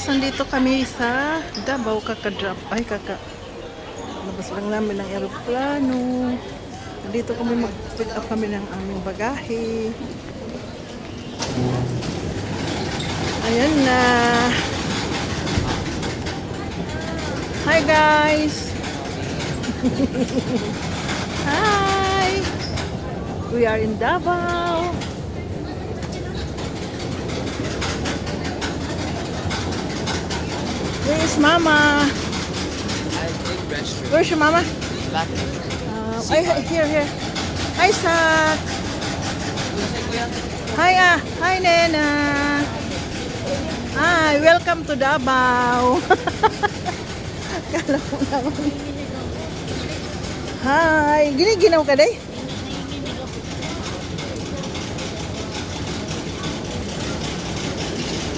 nandito kami sa Davao, kaka-drop. Ay, labas lang namin ng eroplano. Nandito kami mag-pick up kami ng aming bagahe. Ayan na. Hi guys! Hi! We are in Davao. Where is Mama? Where's your Mama? Here. Hi, Sak. Hi, Nena. Hi, welcome to Davao. Kala ko naman. Hi, ginaw ka day?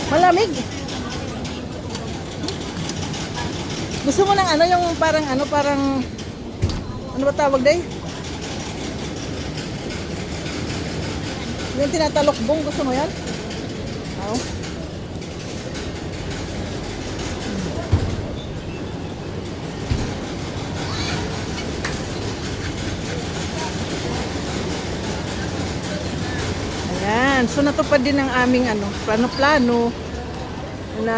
Malamig. Gusto mo ng ano yung parang ano ba tawag day? Yung tinatalokbong, gusto mo yan? Oo. Ayan, so natupad din ang aming plano na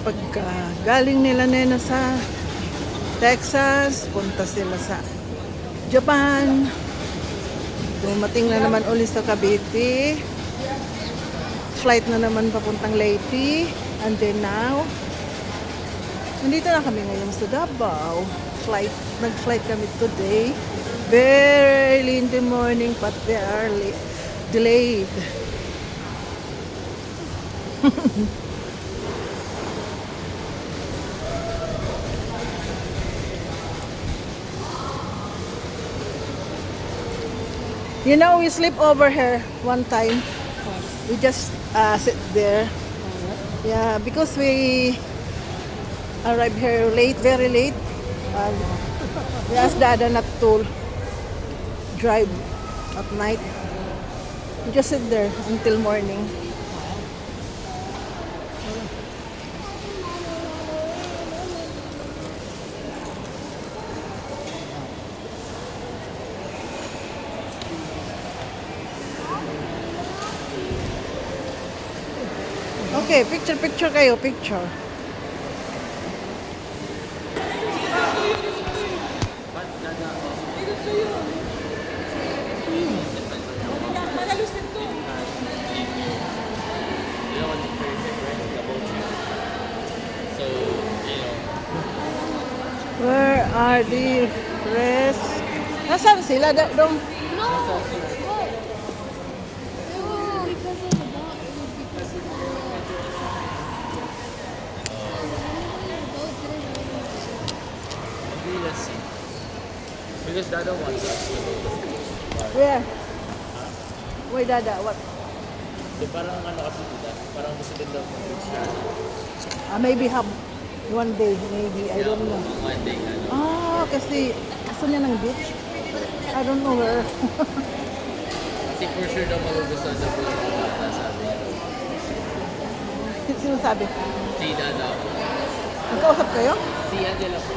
pagka galing nila Nena sa Texas, punta sila sa Japan. Dumating na naman ulit sa Cavite. Flight na naman papuntang Leyte. And then now, nandito na kami ngayon sa Davao. Nag-flight kami today. Very early in the morning, but they are delayed. You know, we sleep over here one time. We just sit there. Yeah, because we arrived here late, very late. We asked Dada not to drive at night. We just sit there until morning. Okay, picture kayo, picture. Where are the rest? Nasaan sila? Dong. Let's see. Because Dada wants us to go. Where? Where Dada? What? So, parang ano kasi dito, parang gusto din daw mag-reach Maybe have one day, maybe. I don't know. one day, ano. Kasi gusto niya ng beach. I don't know where. Kasi for sure daw magugustuhan sa buong mga bata, sabi niya. Sino sabi? Si Dada. Nagkausap kayo? Si Angela po.